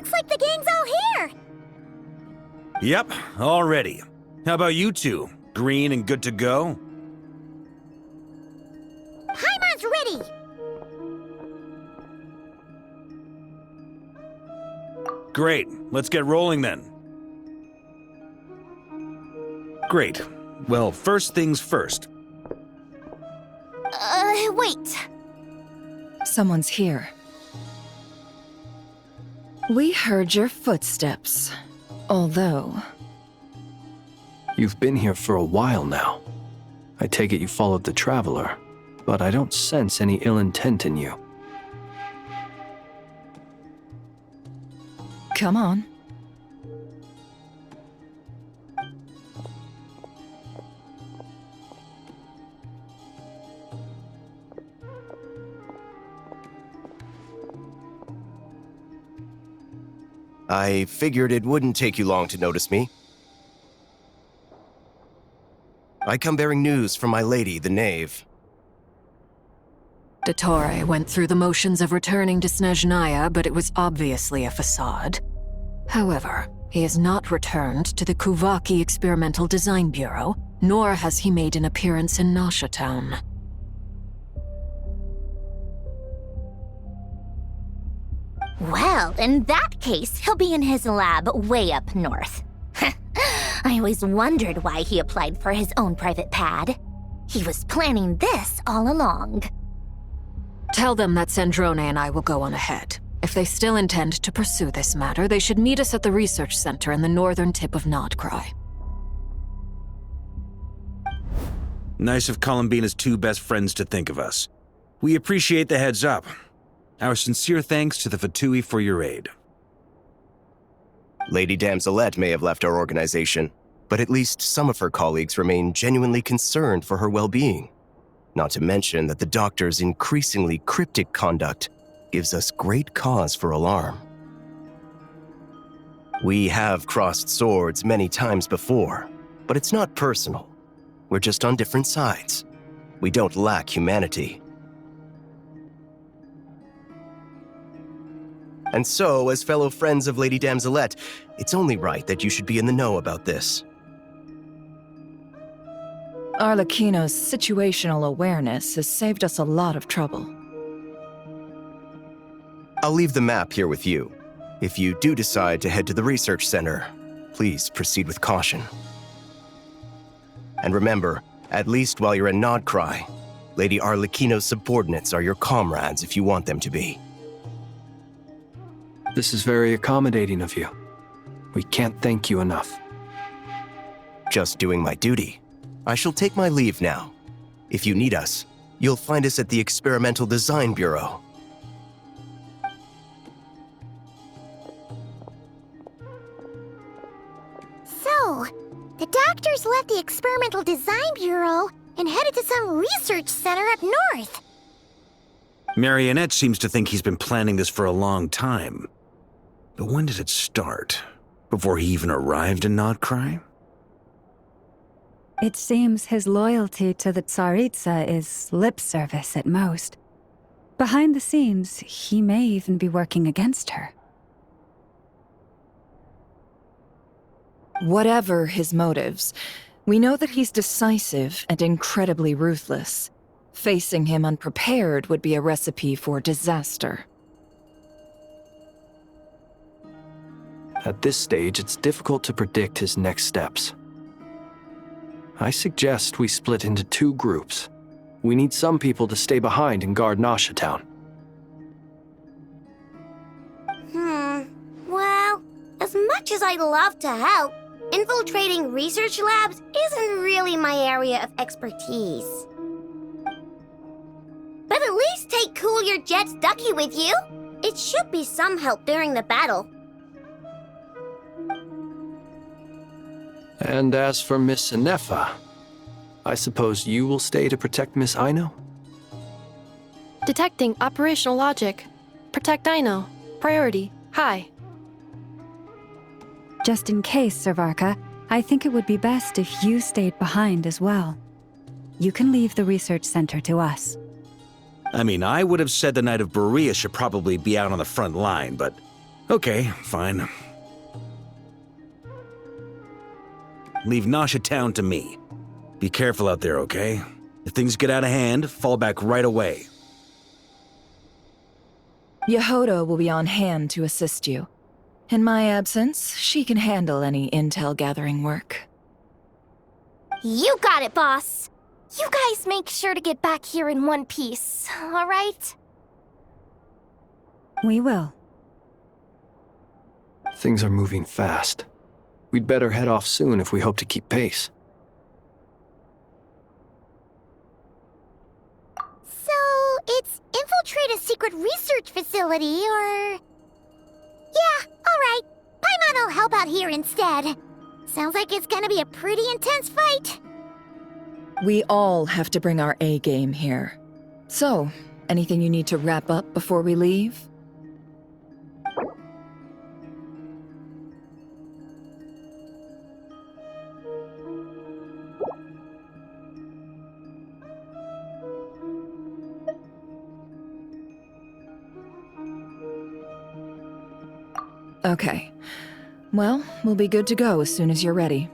Looks like the gang's all here! Yep, all ready. How about you two? Green and good to go? Paimon's ready! Great, let's get rolling then. Great. Well, first things first. Wait. Someone's here. We heard your footsteps. Although... You've been here for a while now. I take it you followed the Traveler, but I don't sense any ill intent in you. Come on. I figured it wouldn't take you long to notice me. I come bearing news from my lady, the Knave. Dottore went through the motions of returning to Snezhnaya, but it was obviously a facade. However, he has not returned to the Kuvaki Experimental Design Bureau, nor has he made an appearance in Nasha Town. Well, in that case, he'll be in his lab way up north. I always wondered why he applied for his own private pad. He was planning this all along. Tell them that Sandrone and I will go on ahead. If they still intend to pursue this matter, they should meet us at the research center in the northern tip of Nod-Krai'ın. Nice of Columbina's two best friends to think of us. We appreciate the heads up. Our sincere thanks to the Fatui for your aid. Lady Damselette may have left our organization, but at least some of her colleagues remain genuinely concerned for her well-being. Not to mention that the Doctor's increasingly cryptic conduct gives us great cause for alarm. We have crossed swords many times before, but it's not personal. We're just on different sides. We don't lack humanity. And so, as fellow friends of Lady Damselette, it's only right that you should be in the know about this. Arlecchino's situational awareness has saved us a lot of trouble. I'll leave the map here with you. If you do decide to head to the research center, please proceed with caution. And remember, at least while you're in Nod-Krai'ın, Lady Arlecchino's subordinates are your comrades if you want them to be. This is very accommodating of you. We can't thank you enough. Just doing my duty. I shall take my leave now. If you need us, you'll find us at the Experimental Design Bureau. So, the Doctor's left the Experimental Design Bureau and headed to some research center up north. Marionette seems to think he's been planning this for a long time. But when did it start? Before he even arrived in Nod-Krai'ın? It seems his loyalty to the Tsaritsa is lip service at most. Behind the scenes, he may even be working against her. Whatever his motives, we know that he's decisive and incredibly ruthless. Facing him unprepared would be a recipe for disaster. At this stage, it's difficult to predict his next steps. I suggest we split into two groups. We need some people to stay behind and guard Nasha Town. Well, as much as I'd love to help, infiltrating research labs isn't really my area of expertise. But at least take Cool Your Jet's Ducky with you. It should be some help during the battle. And as for Miss Inefa, I suppose you will stay to protect Miss Aino? Detecting operational logic. Protect Aino. Priority. High. Just in case, Servarka, I think it would be best if you stayed behind as well. You can leave the research center to us. I mean, I would have said the Knight of Berea should probably be out on the front line, but Okay, fine. Leave Nasha Town to me. Be careful out there, okay? If things get out of hand, fall back right away. Yehoda will be on hand to assist you. In my absence, she can handle any intel gathering work. You got it, boss. You guys make sure to get back here in one piece, all right? We will. Things are moving fast. We'd better head off soon if we hope to keep pace. So, it's infiltrate a secret research facility, or... Yeah, alright. Paimon will help out here instead. Sounds like it's gonna be a pretty intense fight. We all have to bring our A game here. So, anything you need to wrap up before we leave? Okay. Well, we'll be good to go as soon as you're ready.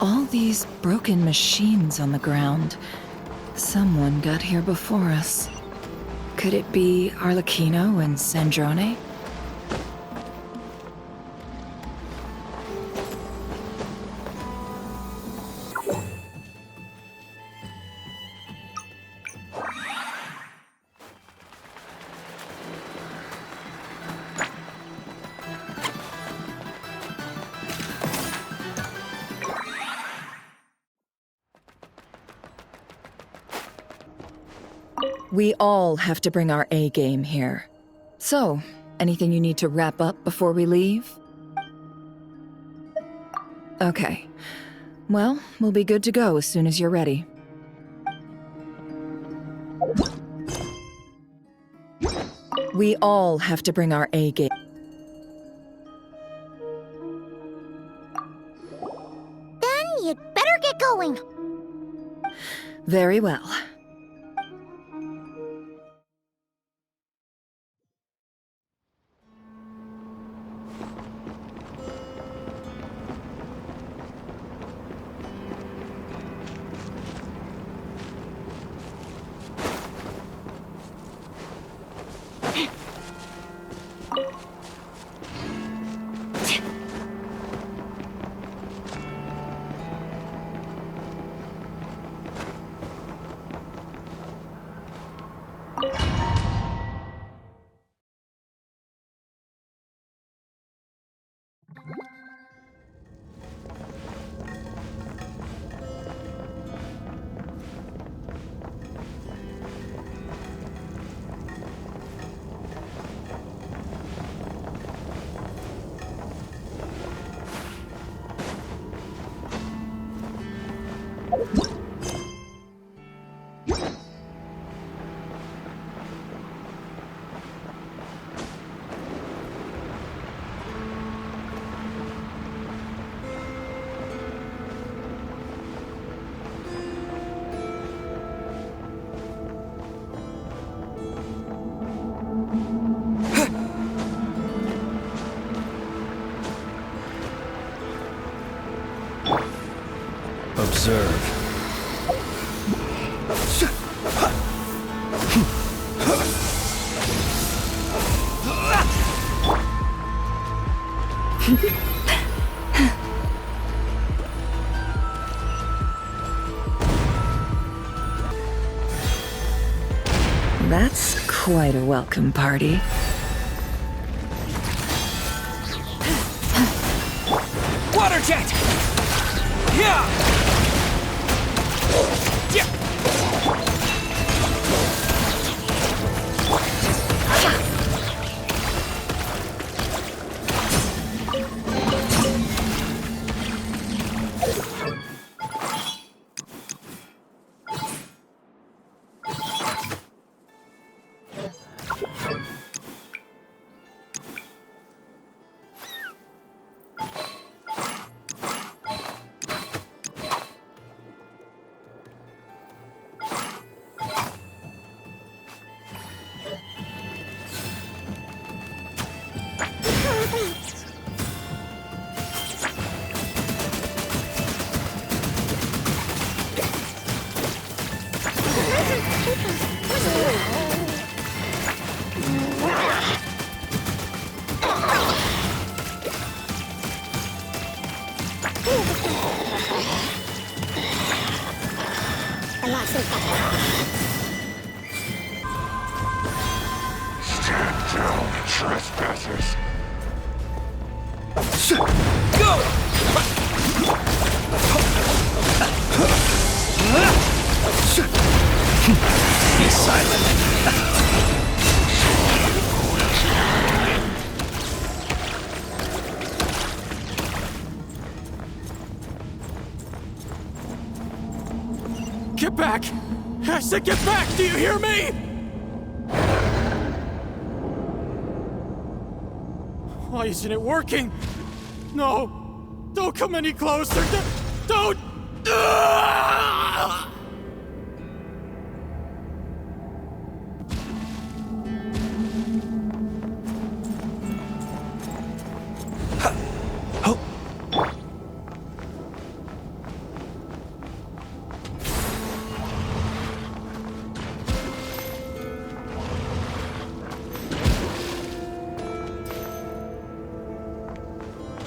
All these broken machines on the ground. Someone got here before us. Could it be Arlecchino and Sandrone? We all have to bring our A game here. So, anything you need to wrap up before we leave? Okay. Well, we'll be good to go as soon as you're ready. We all have to bring our A game. Then you'd better get going. Very well. Observe. That's quite a welcome party. Water jet! Yeah! Stand down, trespassers. Go! Be silent. Get back! I said get back! Do you hear me? Why isn't it working? No! Don't come any closer! Don't! Ah!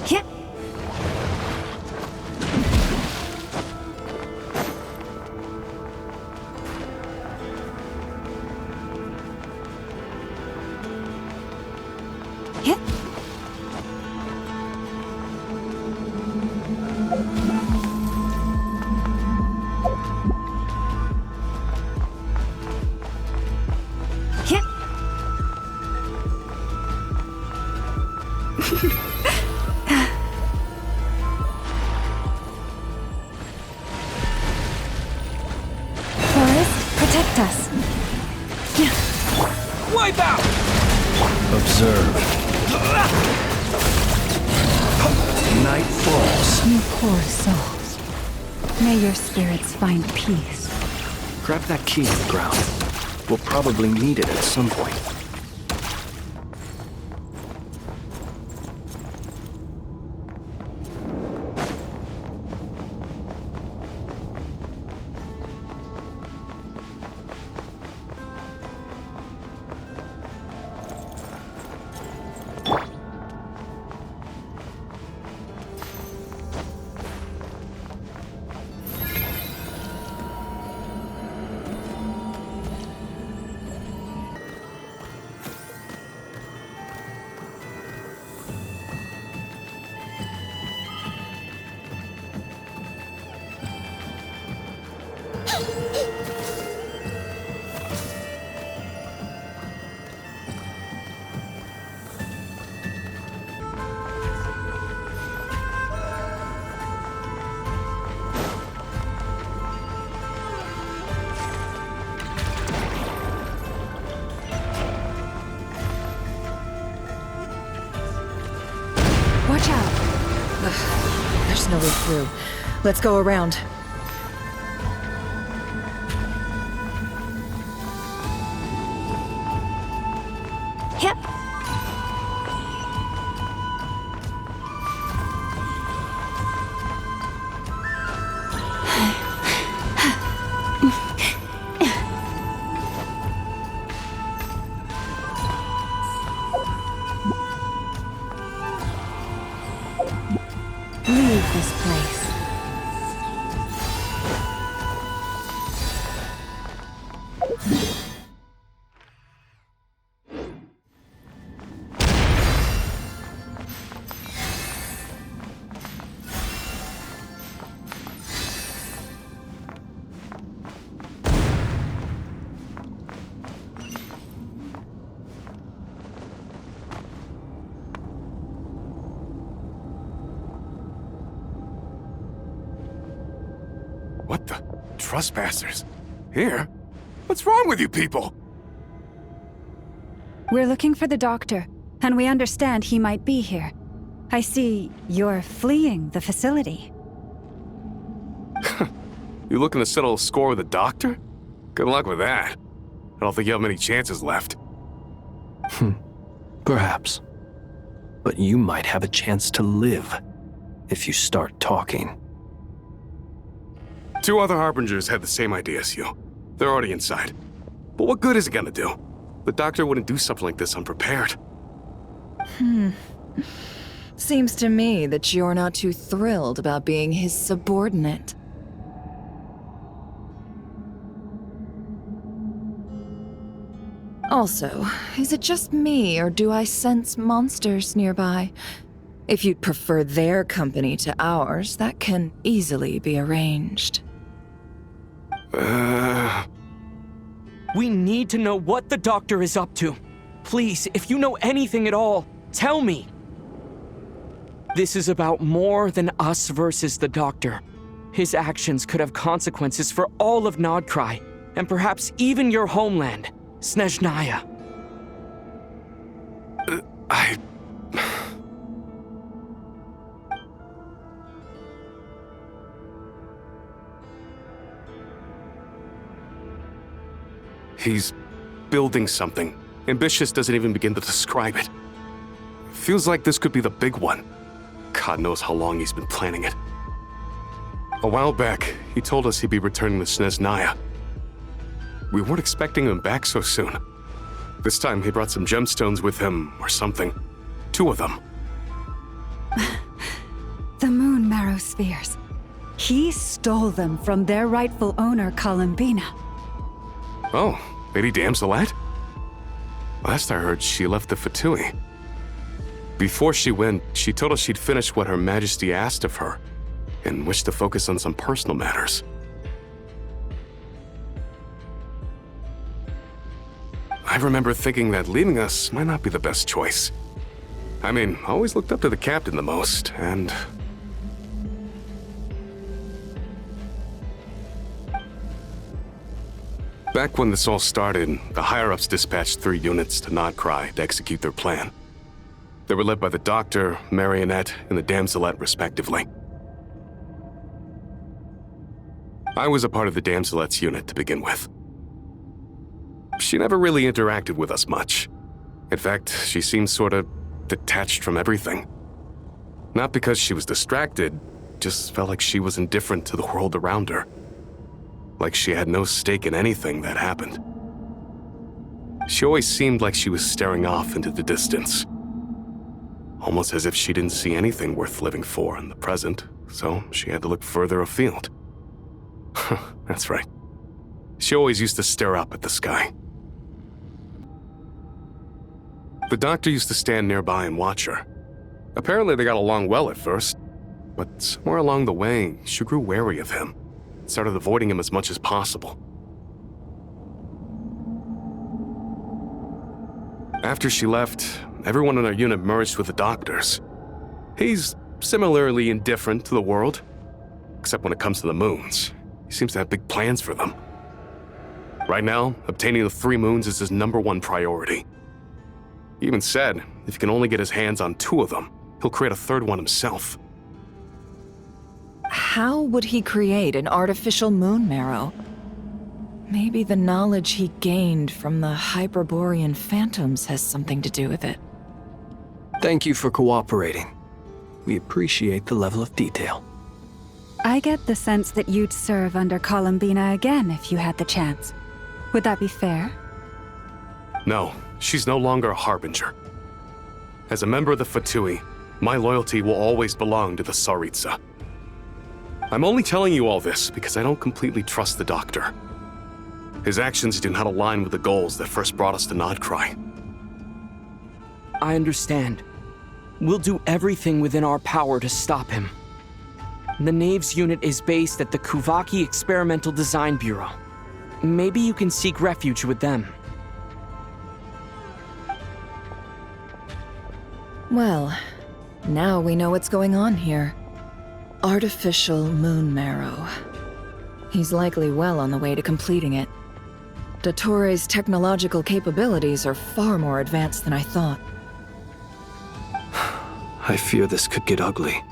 Yeah. Yeah. Yeah. Forest, protect us. Wipe out! Observe. Night falls. You poor souls. May your spirits find peace. Grab that key on the ground. We'll probably need it at some point. Watch out! Ugh, there's no way through. Let's go around. Yep. this place. What the? Trespassers? Here? What's wrong with you people? We're looking for the doctor, and we understand he might be here. I see you're fleeing the facility. You looking to settle a score with the doctor? Good luck with that. I don't think you have many chances left. Perhaps. But you might have a chance to live if you start talking. 2 other Harbingers had the same idea as you. They're already inside. But what good is it gonna do? The doctor wouldn't do something like this unprepared. Seems to me that you're not too thrilled about being his subordinate. Also, is it just me, or do I sense monsters nearby? If you'd prefer their company to ours, that can easily be arranged. We need to know what the doctor is up to. Please, if you know anything at all, tell me. This is about more than us versus the doctor. His actions could have consequences for all of Nod-Krai'ın, and perhaps even your homeland, Snezhnaya. He's building something. Ambitious doesn't even begin to describe it. Feels like this could be the big one. God knows how long he's been planning it. A while back, he told us he'd be returning to Snezhnaya. We weren't expecting him back so soon. This time he brought some gemstones with him, or something. 2 of them. The moon marrow spheres. He stole them from their rightful owner, Columbina. Oh, Lady Damselat? Last I heard, she left the Fatui. Before she went, she told us she'd finish what Her Majesty asked of her, and wished to focus on some personal matters. I remember thinking that leaving us might not be the best choice. I mean, I always looked up to the captain the most, and... Back when this all started, the higher-ups dispatched 3 units to Nod-Krai'ın to execute their plan. They were led by the Doctor, Marionette, and the Damselet, respectively. I was a part of the Damselet's unit to begin with. She never really interacted with us much. In fact, she seemed sort of detached from everything. Not because she was distracted, just felt like she was indifferent to the world around her. Like she had no stake in anything that happened. She always seemed like she was staring off into the distance. Almost as if she didn't see anything worth living for in the present, so she had to look further afield. That's right. She always used to stare up at the sky. The Doctor used to stand nearby and watch her. Apparently they got along well at first, but somewhere along the way, she grew wary of him. Started avoiding him as much as possible. After she left, everyone in our unit merged with the Doctor's. He's similarly indifferent to the world, except when it comes to the moons. He seems to have big plans for them. Right now, obtaining the 3 moons is his #1 priority. He even said, if he can only get his hands on 2 of them, he'll create a 3rd one himself. How would he create an artificial moon marrow? Maybe the knowledge he gained from the Hyperborean phantoms has something to do with it. Thank you for cooperating. We appreciate the level of detail. I get the sense that you'd serve under Columbina again if you had the chance. Would that be fair? No, she's no longer a Harbinger. As a member of the Fatui, my loyalty will always belong to the Tsaritsa. I'm only telling you all this because I don't completely trust the Doctor. His actions do not align with the goals that first brought us to Nod-Krai'ın. I understand. We'll do everything within our power to stop him. The Knaves unit is based at the Kuvaki Experimental Design Bureau. Maybe you can seek refuge with them. Well, now we know what's going on here. Artificial moon marrow. He's likely well on the way to completing it. Dottore's technological capabilities are far more advanced than I thought. I fear this could get ugly.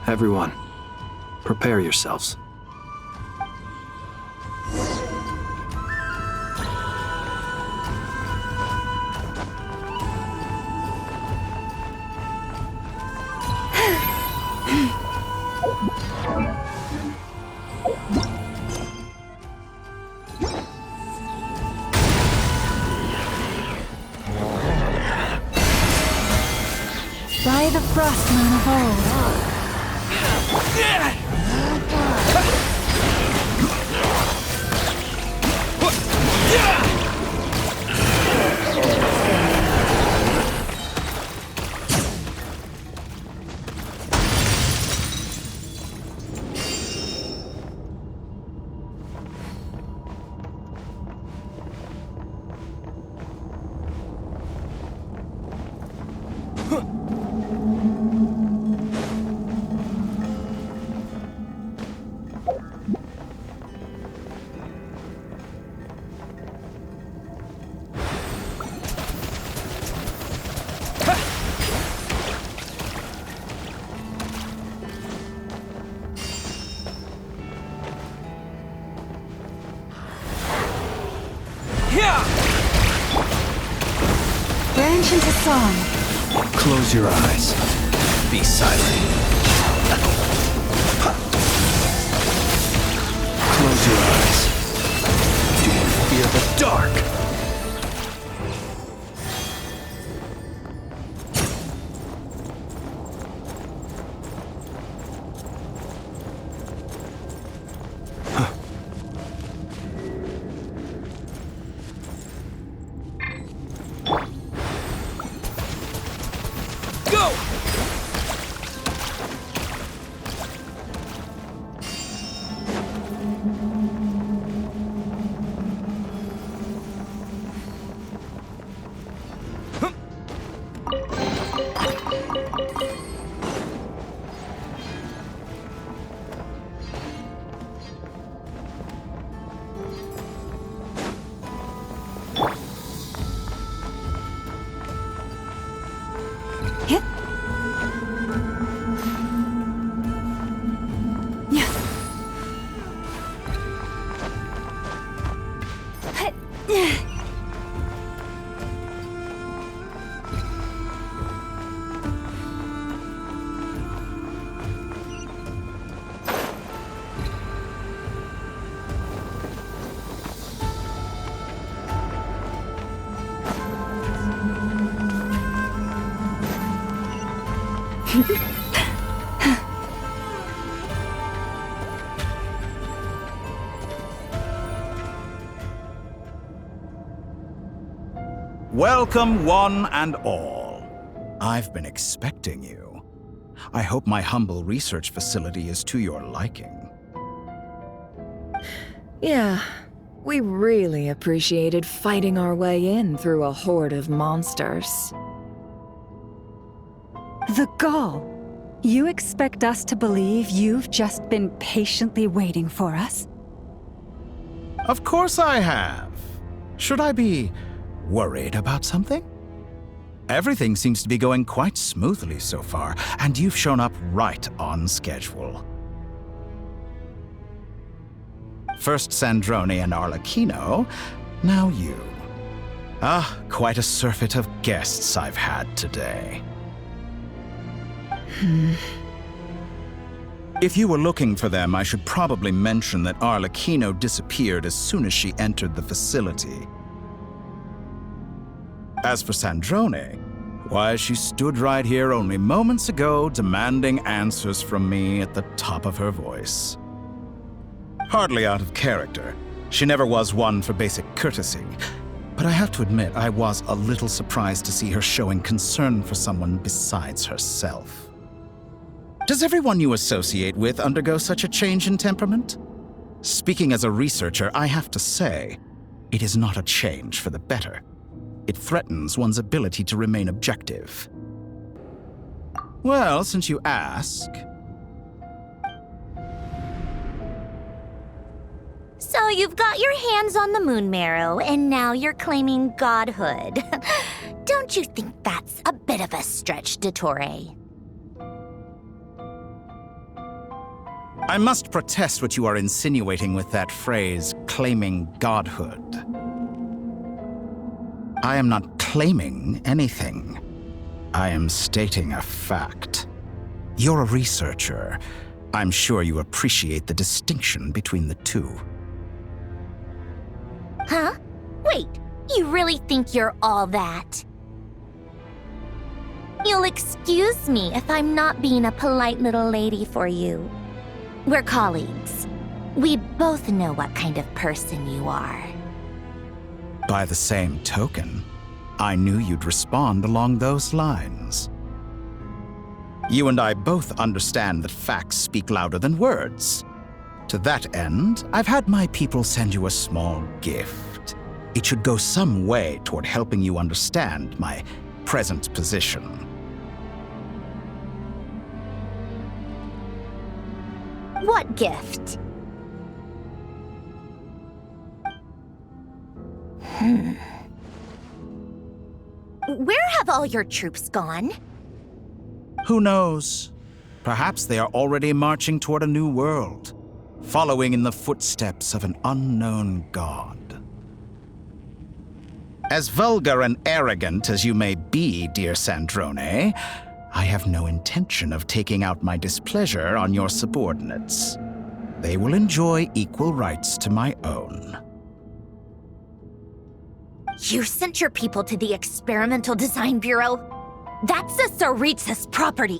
Everyone, prepare yourselves. By the Frostmoon of old. Branch into song. Close your eyes. Be silent. Close your eyes. Do you fear the dark? Welcome, one and all. I've been expecting you. I hope my humble research facility is to your liking. Yeah, we really appreciated fighting our way in through a horde of monsters. The gall. You expect us to believe you've just been patiently waiting for us? Of course I have. Should I be worried about something? Everything seems to be going quite smoothly so far, and you've shown up right on schedule. First Sandrone and Arlecchino, now you. Ah, quite a surfeit of guests I've had today. If you were looking for them, I should probably mention that Arlecchino disappeared as soon as she entered the facility. As for Sandrone, Why, she stood right here only moments ago demanding answers from me at the top of her voice. Hardly out of character. She never was one for basic courtesy. But I have to admit, I was a little surprised to see her showing concern for someone besides herself. Does everyone you associate with undergo such a change in temperament? Speaking as a researcher, I have to say, it is not a change for the better. It threatens one's ability to remain objective. Well, since you ask... So you've got your hands on the moon marrow, and now you're claiming godhood. Don't you think that's a bit of a stretch, Dottore? I must protest what you are insinuating with that phrase, claiming godhood. I am not claiming anything. I am stating a fact. You're a researcher. I'm sure you appreciate the distinction between the two. Huh? Wait, you really think you're all that? You'll excuse me if I'm not being a polite little lady for you. We're colleagues. We both know what kind of person you are. By the same token, I knew you'd respond along those lines. You and I both understand that facts speak louder than words. To that end, I've had my people send you a small gift. It should go some way toward helping you understand my present position. What gift? Where have all your troops gone? Who knows? Perhaps they are already marching toward a new world, following in the footsteps of an unknown god. As vulgar and arrogant as you may be, dear Sandrone, I have no intention of taking out my displeasure on your subordinates. They will enjoy equal rights to my own. You sent your people to the Experimental Design Bureau? That's the Tsaritsa's property.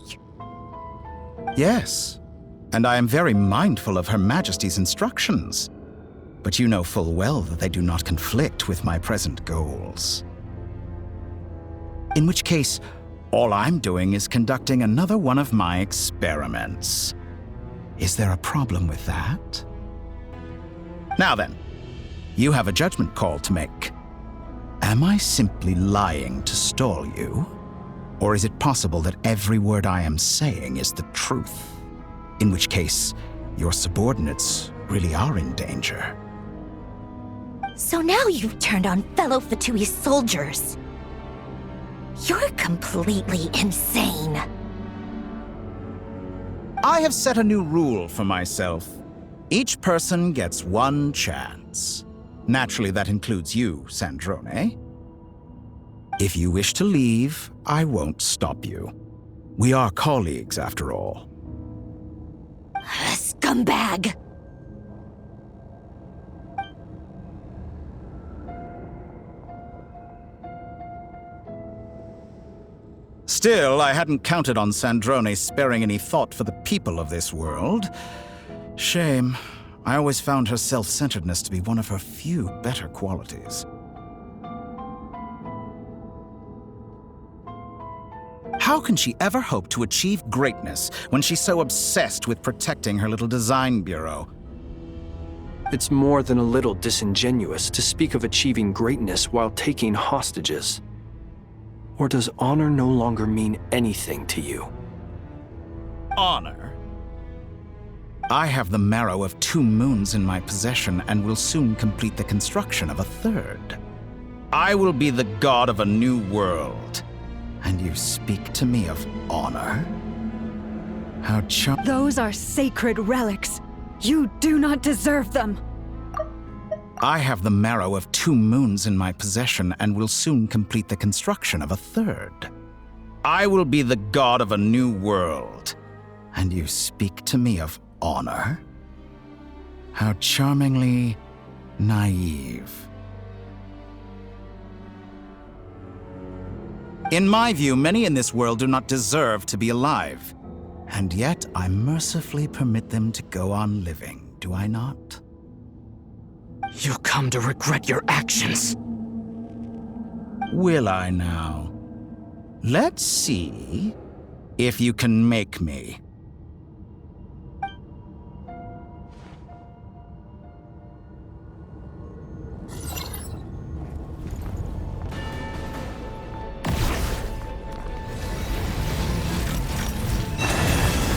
Yes, and I am very mindful of Her Majesty's instructions. But you know full well that they do not conflict with my present goals. In which case, all I'm doing is conducting another one of my experiments. Is there a problem with that? Now then, you have a judgment call to make. Am I simply lying to stall you? Or is it possible that every word I am saying is the truth? In which case, your subordinates really are in danger. So now you've turned on fellow Fatui soldiers. You're completely insane. I have set a new rule for myself. Each person gets one chance. Naturally, that includes you, Sandrone. If you wish to leave, I won't stop you. We are colleagues, after all. Scumbag! Still, I hadn't counted on Sandrone sparing any thought for the people of this world. Shame. I always found her self-centeredness to be one of her few better qualities. How can she ever hope to achieve greatness when she's so obsessed with protecting her little design bureau? It's more than a little disingenuous to speak of achieving greatness while taking hostages. Or does honor no longer mean anything to you? Honor? I have the marrow of 2 moons in my possession and will soon complete the construction of a 3rd. I will be the god of a new world. And you speak to me of honor? How Those are sacred relics. You do not deserve them. I have the marrow of 2 moons in my possession and will soon complete the construction of a 3rd. I will be the god of a new world. And you speak to me of honor? How charmingly naive. In my view, many in this world do not deserve to be alive. And yet, I mercifully permit them to go on living, do I not? You'll come to regret your actions. Will I now? Let's see if you can make me.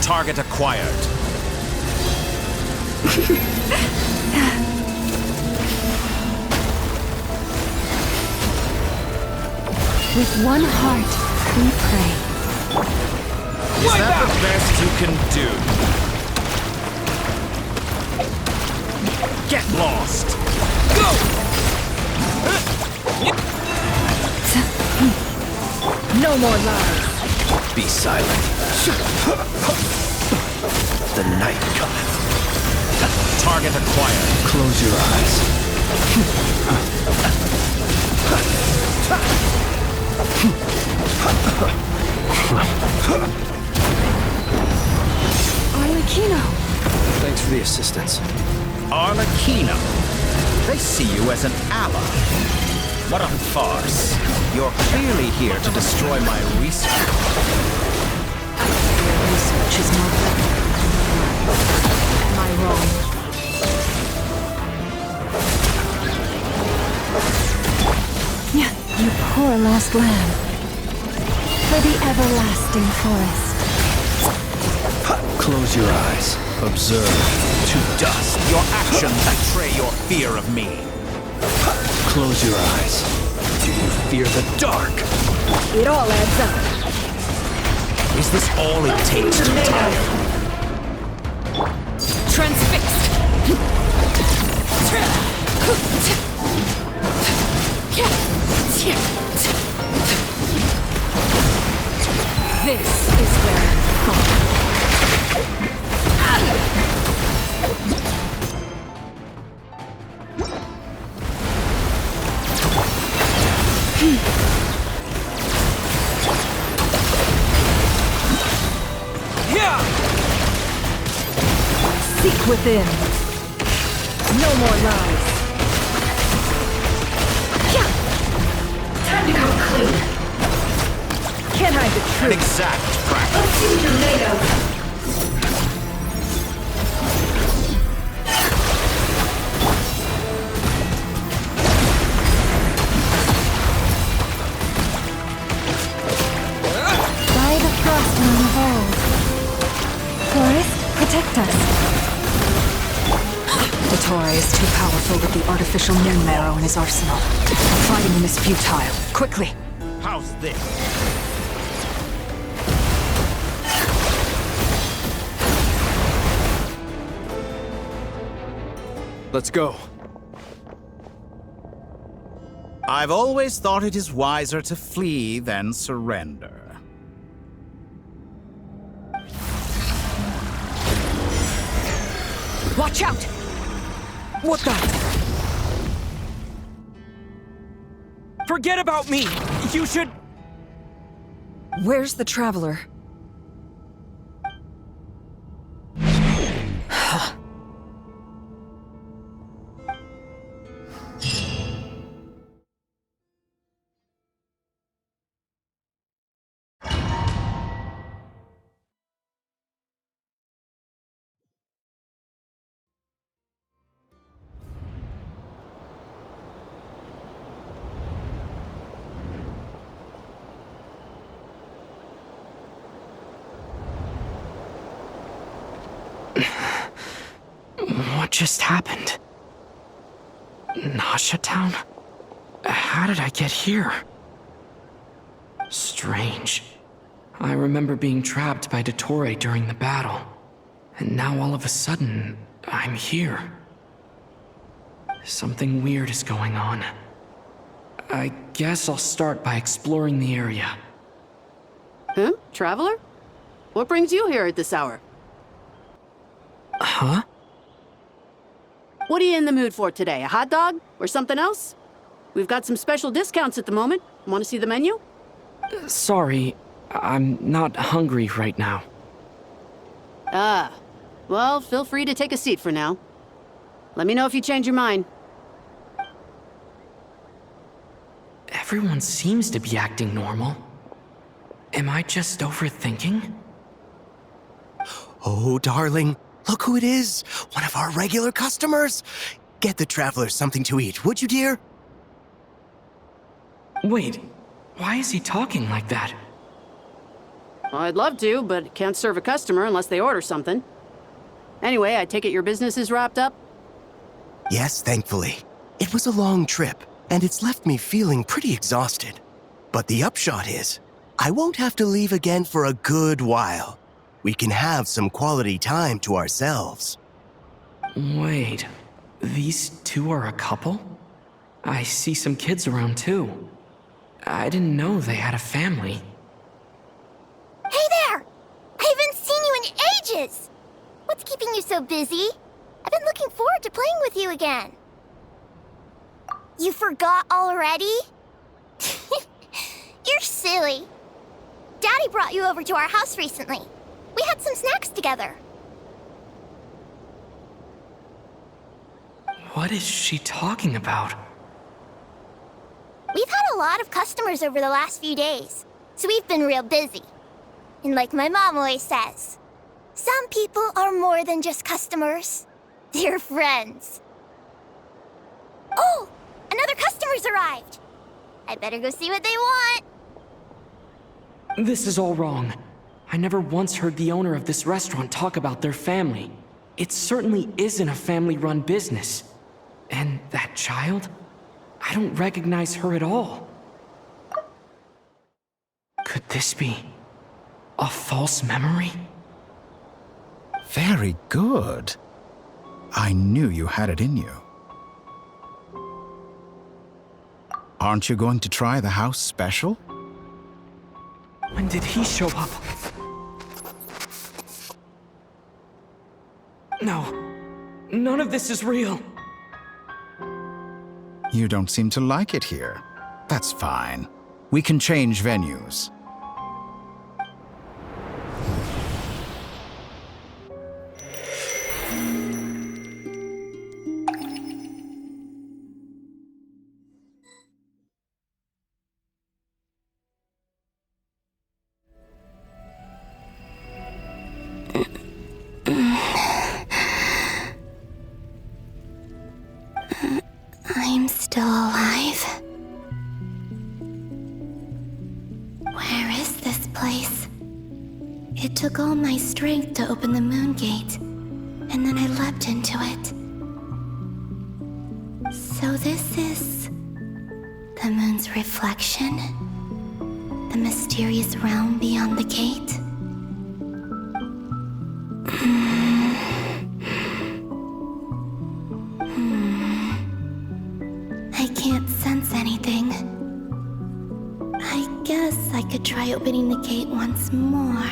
Target acquired. With one heart, we pray. Is that the best you can do? Get lost! Go! No more lies. Be silent. The night cometh. Target acquired. Close your eyes. Arlecchino! Thanks for the assistance. Arlecchino. They see you as an ally. What a farce. You're clearly here to destroy my research. Your research is not better. Am I wrong? You poor lost lamb. For the everlasting forest. Close your eyes. Observe. To dust. Your actions betray your fear of me. Close your eyes. Do you fear the dark? It all adds up. Is this all it takes to retire? Transfixed. This is where I'm going. Seek within. No more lies. Time to go clean. Can't hide the truth. An exact practice. Let's see what you're made of. By the frost moon of old. Forest, protect us. Dottore is too powerful with the artificial moon marrow in his arsenal. Fighting him is futile. Quickly! How's this? Let's go. I've always thought it is wiser to flee than surrender. Watch out! What the? Forget about me! You should... Where's the Traveler? What just happened? Nasha Town? How did I get here? Strange. I remember being trapped by Dottore during the battle. And now all of a sudden, I'm here. Something weird is going on. I guess I'll start by exploring the area. Huh? Traveler? What brings you here at this hour? Huh? What are you in the mood for today? A hot dog? Or something else? We've got some special discounts at the moment. Want to see the menu? Sorry, I'm not hungry right now. Ah, well, feel free to take a seat for now. Let me know if you change your mind. Everyone seems to be acting normal. Am I just overthinking? Oh, darling, look who it is. One of our regular customers. Get the travelers something to eat, would you, dear? Wait, why is he talking like that? Well, I'd love to, but can't serve a customer unless they order something. Anyway, I take it your business is wrapped up? Yes, thankfully. It was a long trip, and it's left me feeling pretty exhausted. But the upshot is, I won't have to leave again for a good while. We can have some quality time to ourselves. Wait, these two are a couple? I see some kids around too. I didn't know they had a family. Hey there! I haven't seen you in ages! What's keeping you so busy? I've been looking forward to playing with you again. You forgot already? You're silly. Daddy brought you over to our house recently. We had some snacks together. What is she talking about? We've had a lot of customers over the last few days, so we've been real busy. And like my mom always says, some people are more than just customers. They're friends. Oh, another customer's arrived. I better go see what they want. This is all wrong. I never once heard the owner of this restaurant talk about their family. It certainly isn't a family-run business. And that child? I don't recognize her at all. Could this be a false memory? Very good. I knew you had it in you. Aren't you going to try the house special? When did he show up? No, none of this is real. You don't seem to like it here. That's fine. We can change venues. I'm still alive. Where is this place? It took all my strength to open the moon gate, and then I leapt into it. So this is the moon's reflection? The mysterious realm beyond the gate? I can't sense anything. I guess I could try opening the gate once more.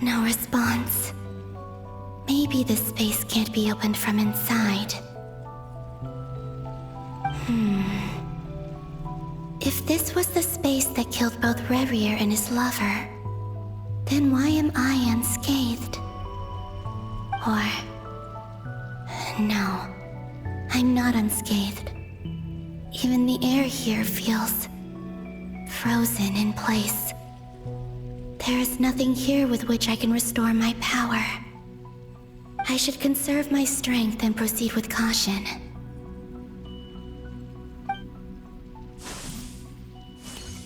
No response. Maybe this space can't be opened from inside. If this was the space that killed both Revier and his lover, then why am I unscathed? Or... no, I'm not unscathed. Even the air here feels frozen in place. There is nothing here with which I can restore my power. I should conserve my strength and proceed with caution.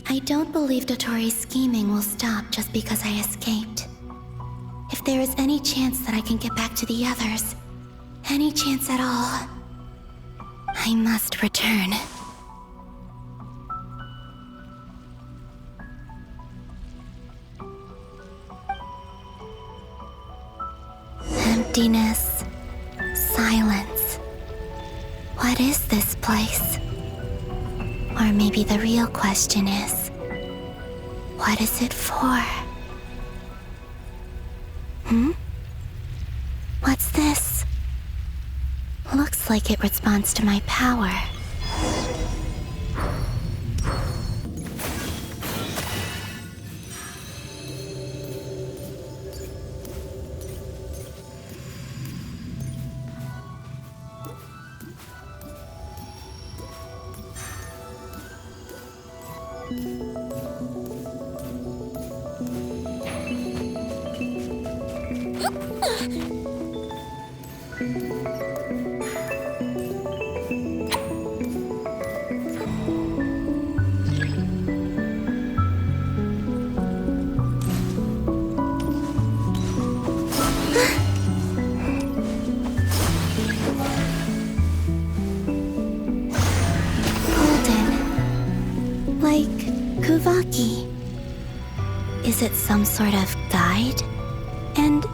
I don't believe Dotori's scheming will stop just because I escaped. If there is any chance that I can get back to the others, any chance at all, I must return. Emptiness, silence. What is this place? Or maybe the real question is, what is it for? What's this? like it responds to my power. Is it some sort of guide? And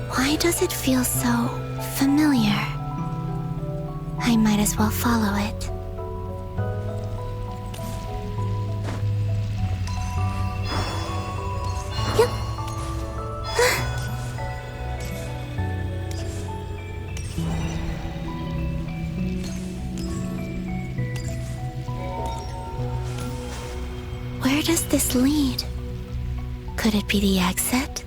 why does it feel so familiar? I might as well follow it. Yep. Where does this lead? Could it be the exit?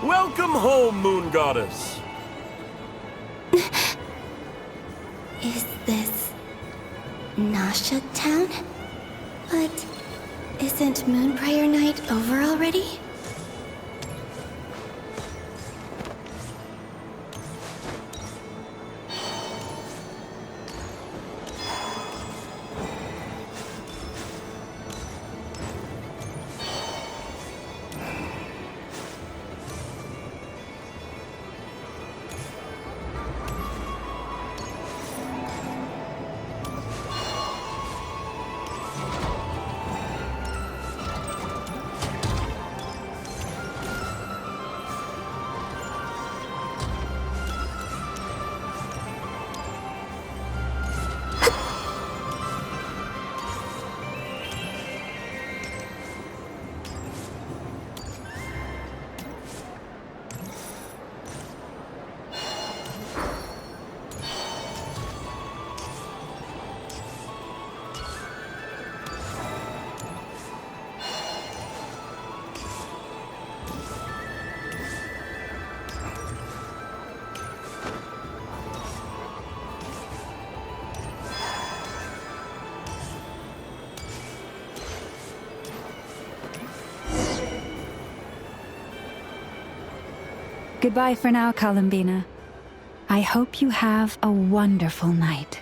Welcome home, Moon Goddess. Is this Nasha Town? But isn't Moonbriar Night over already? Goodbye for now, Columbina. I hope you have a wonderful night.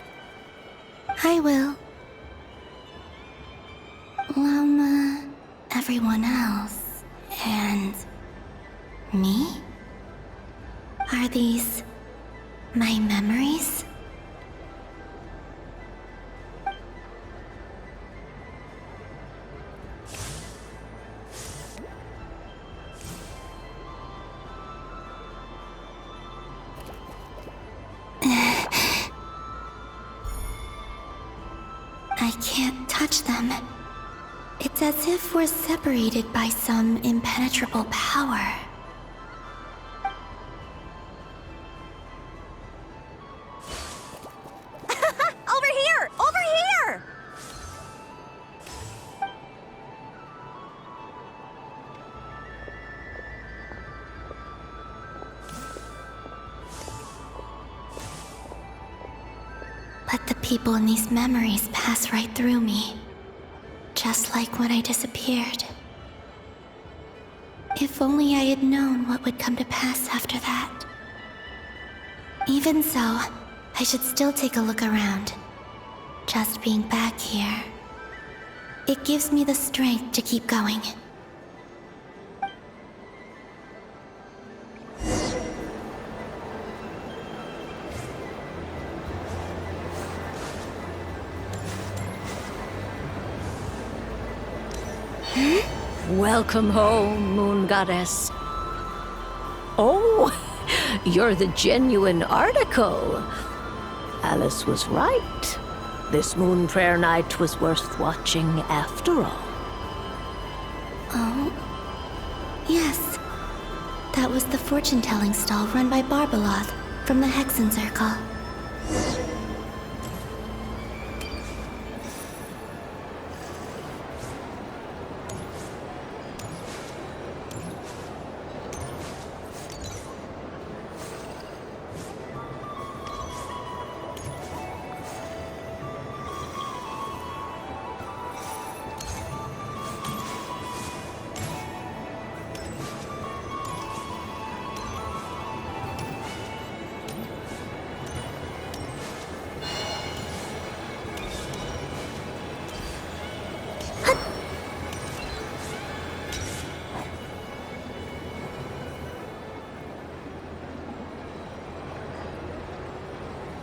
I will. Everyone else. And me? Are these my memories? I can't touch them. It's as if we're separated by some impenetrable power. Over here! Over here! But the people in these memories pass right through me. Just like when I disappeared. If only I had known what would come to pass after that. Even so, I should still take a look around. Just being back here. It gives me the strength to keep going. Welcome home, Moon Goddess. Oh, you're the genuine article. Alice was right. This moon prayer night was worth watching after all. Oh, yes. That was the fortune-telling stall run by Barbeloth from the Hexen Circle.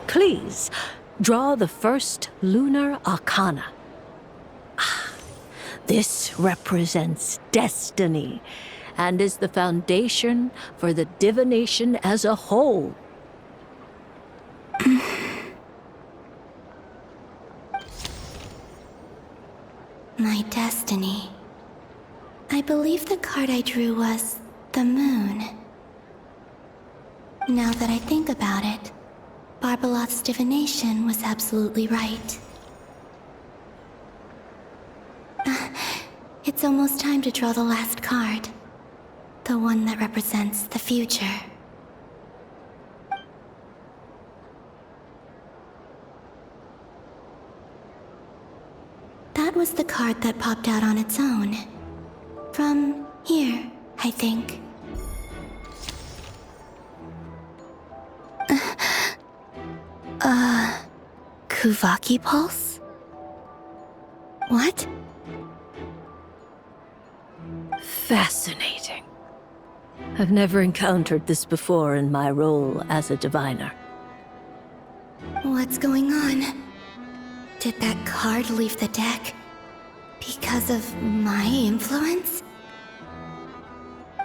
Please, draw the first lunar arcana. This represents destiny and is the foundation for the divination as a whole. My destiny. I believe the card I drew was the moon. Now that I think about it, Barbeloth's divination was absolutely right. It's almost time to draw the last card. The one that represents the future. That was the card that popped out on its own. From here, I think. Kuvaki Pulse? What? Fascinating. I've never encountered this before in my role as a diviner. What's going on? Did that card leave the deck because of my influence?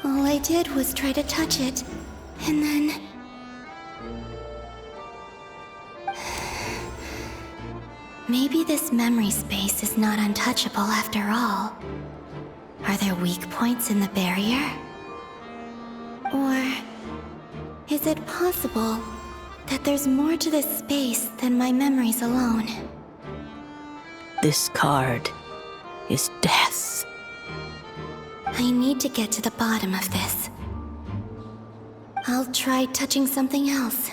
All I did was try to touch it, and then... Maybe this memory space is not untouchable after all. Are there weak points in the barrier? Or is it possible that there's more to this space than my memories alone? This card is death. I need to get to the bottom of this. I'll try touching something else.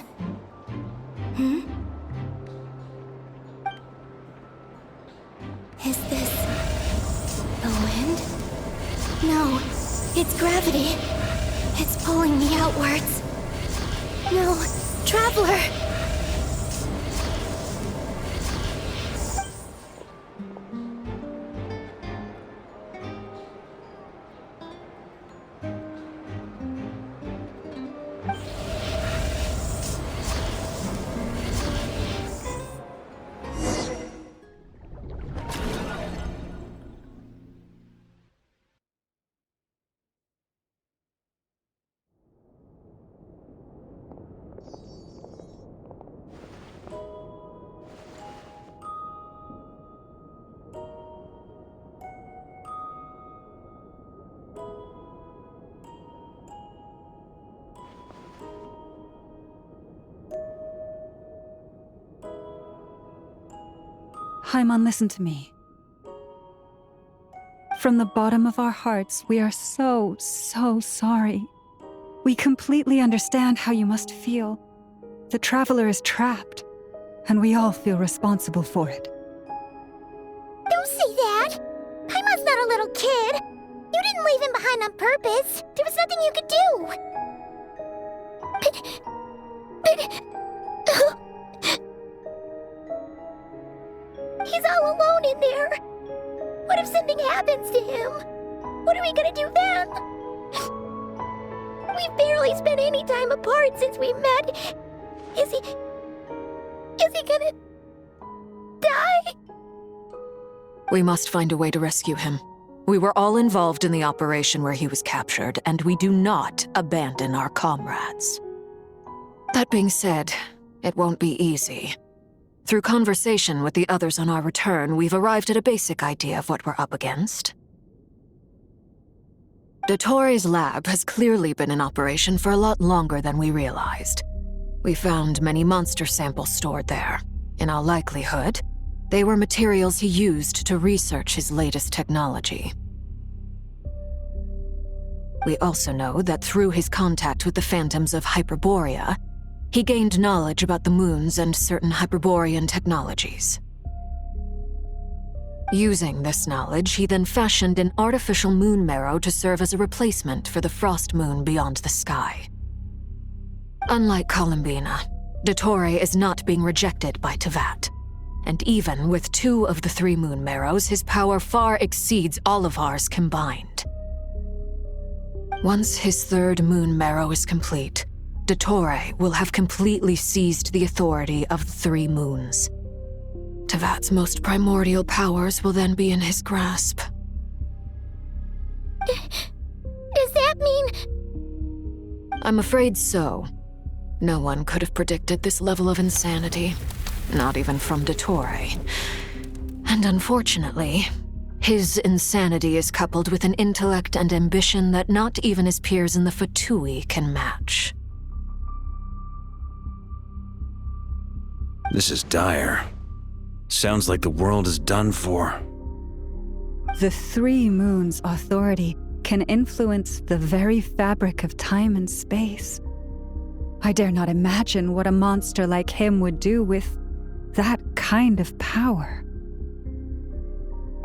Is this the wind? No, it's gravity. It's pulling me outwards. No, Traveler! Haimon, listen to me. From the bottom of our hearts, we are so sorry. We completely understand how you must feel. The Traveler is trapped, and we all feel responsible for it. Don't say that! Haimon's not a little kid! You didn't leave him behind on purpose! There was nothing you could do! He's all alone in there! What if something happens to him? What are we gonna do then? We've barely spent any time apart since we met. Is he gonna die? We must find a way to rescue him. We were all involved in the operation where he was captured, and we do not abandon our comrades. That being said, it won't be easy. Through conversation with the others on our return, we've arrived at a basic idea of what we're up against. Dottore lab has clearly been in operation for a lot longer than we realized. We found many monster samples stored there. In all likelihood, they were materials he used to research his latest technology. We also know that through his contact with the phantoms of Hyperborea, he gained knowledge about the moons and certain Hyperborean technologies. Using this knowledge, he then fashioned an artificial moon marrow to serve as a replacement for the frost moon beyond the sky. Unlike Columbina, Dottore is not being rejected by Teyvat, and even with 2 of the 3 moon marrows, his power far exceeds all of ours combined. Once his 3rd moon marrow is complete, Dottore will have completely seized the authority of the 3 moons. Teyvat's most primordial powers will then be in his grasp. Does that mean... I'm afraid so. No one could have predicted this level of insanity. Not even from Dottore. And unfortunately, his insanity is coupled with an intellect and ambition that not even his peers in the Fatui can match. This is dire. Sounds like the world is done for. The 3 moons' authority can influence the very fabric of time and space. I dare not imagine what a monster like him would do with that kind of power.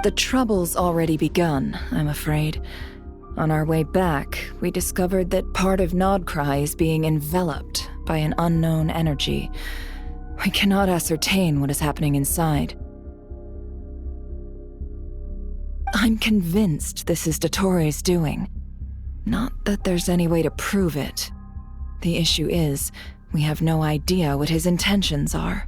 The trouble's already begun, I'm afraid. On our way back, we discovered that part of Nod-Krai'ın is being enveloped by an unknown energy. We cannot ascertain what is happening inside. I'm convinced this is Dottore's doing. Not that there's any way to prove it. The issue is, we have no idea what his intentions are.